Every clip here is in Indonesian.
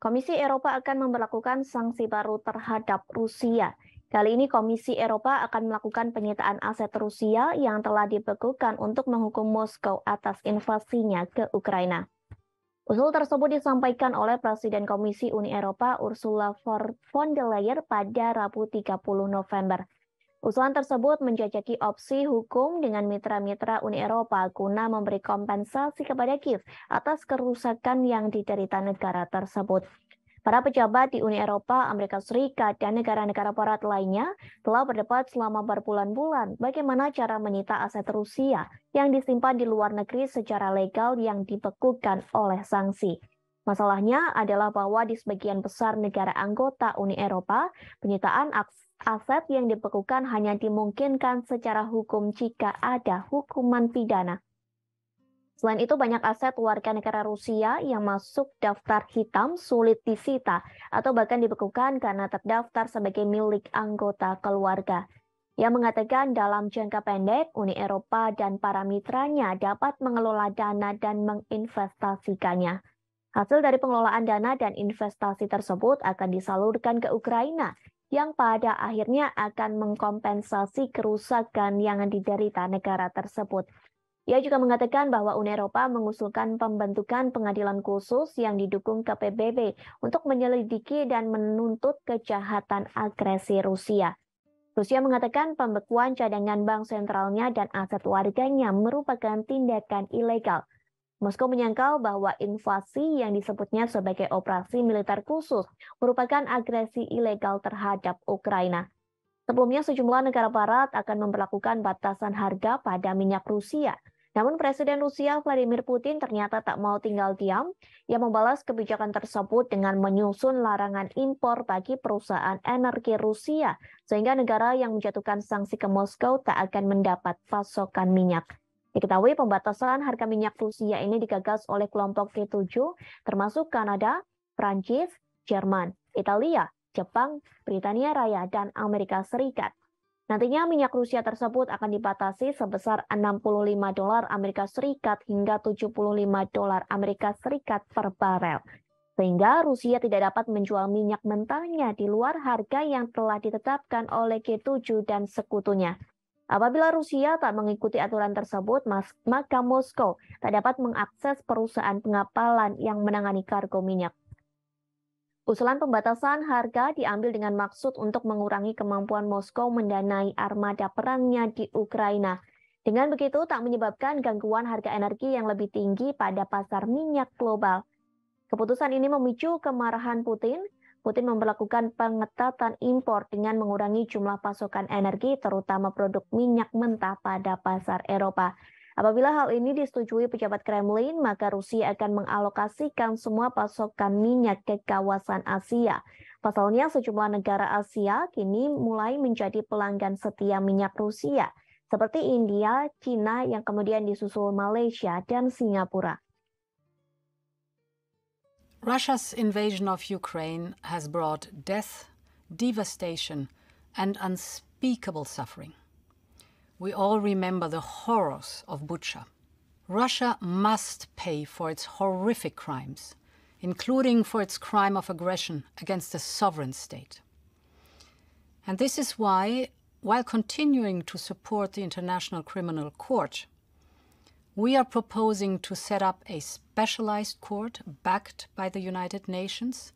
Komisi Eropa akan memberlakukan sanksi baru terhadap Rusia. Kali ini Komisi Eropa akan melakukan penyitaan aset Rusia yang telah dibekukan untuk menghukum Moskow atas invasinya ke Ukraina. Usul tersebut disampaikan oleh Presiden Komisi Uni Eropa Ursula von der Leyen pada Rabu 30 November. Usulan tersebut menjajaki opsi hukum dengan mitra-mitra Uni Eropa guna memberi kompensasi kepada Kiev atas kerusakan yang diderita negara tersebut. Para pejabat di Uni Eropa, Amerika Serikat, dan negara-negara barat lainnya telah berdebat selama berbulan-bulan bagaimana cara menyita aset Rusia yang disimpan di luar negeri secara legal yang dibekukan oleh sanksi. Masalahnya adalah bahwa di sebagian besar negara anggota Uni Eropa, penyitaan aset yang dibekukan hanya dimungkinkan secara hukum jika ada hukuman pidana. Selain itu, banyak aset warga negara Rusia yang masuk daftar hitam sulit disita atau bahkan dibekukan karena terdaftar sebagai milik anggota keluarga. Ia mengatakan dalam jangka pendek, Uni Eropa dan para mitranya dapat mengelola dana dan menginvestasikannya. Hasil dari pengelolaan dana dan investasi tersebut akan disalurkan ke Ukraina, yang pada akhirnya akan mengkompensasi kerusakan yang diderita negara tersebut. Ia juga mengatakan bahwa Uni Eropa mengusulkan pembentukan pengadilan khusus yang didukung ke PBB untuk menyelidiki dan menuntut kejahatan agresi Rusia. Rusia mengatakan pembekuan cadangan bank sentralnya dan aset warganya merupakan tindakan ilegal. Moskow menyangkal bahwa invasi yang disebutnya sebagai operasi militer khusus merupakan agresi ilegal terhadap Ukraina. Sebelumnya, sejumlah negara barat akan memberlakukan batasan harga pada minyak Rusia. Namun Presiden Rusia Vladimir Putin ternyata tak mau tinggal diam. Ia membalas kebijakan tersebut dengan menyusun larangan impor bagi perusahaan energi Rusia, sehingga negara yang menjatuhkan sanksi ke Moskow tak akan mendapat pasokan minyak. Diketahui pembatasan harga minyak Rusia ini digagas oleh kelompok G7, termasuk Kanada, Prancis, Jerman, Italia, Jepang, Britania Raya, dan Amerika Serikat. Nantinya minyak Rusia tersebut akan dibatasi sebesar $65 Amerika Serikat hingga $75 Amerika Serikat per barel. Sehingga Rusia tidak dapat menjual minyak mentahnya di luar harga yang telah ditetapkan oleh G7 dan sekutunya. Apabila Rusia tak mengikuti aturan tersebut, maka Moskow tak dapat mengakses perusahaan pengapalan yang menangani kargo minyak. Usulan pembatasan harga diambil dengan maksud untuk mengurangi kemampuan Moskow mendanai armada perangnya di Ukraina. Dengan begitu, tak menyebabkan gangguan harga energi yang lebih tinggi pada pasar minyak global. Keputusan ini memicu kemarahan Putin. Putin memberlakukan pengetatan impor dengan mengurangi jumlah pasokan energi, terutama produk minyak mentah pada pasar Eropa. Apabila hal ini disetujui pejabat Kremlin, maka Rusia akan mengalokasikan semua pasokan minyak ke kawasan Asia. Pasalnya, sejumlah negara Asia kini mulai menjadi pelanggan setia minyak Rusia, seperti India, China, yang kemudian disusul Malaysia dan Singapura. Russia's invasion of Ukraine has brought death, devastation, and unspeakable suffering. We all remember the horrors of Bucha. Russia must pay for its horrific crimes, including for its crime of aggression against a sovereign state. And this is why, while continuing to support the International Criminal Court, we are proposing to set up a specialized court backed by the United Nations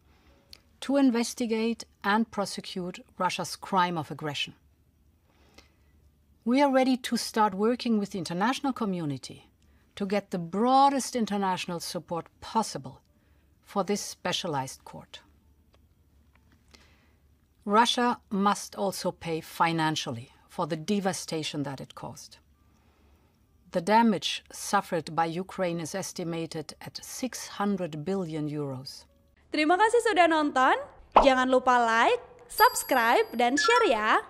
to investigate and prosecute Russia's crime of aggression. We are ready to start working with the international community to get the broadest international support possible for this specialized court. Russia must also pay financially for the devastation that it caused. The damage suffered by Ukraine is estimated at 600 billion euros. Terima kasih sudah nonton. Jangan lupa like, subscribe, dan share ya.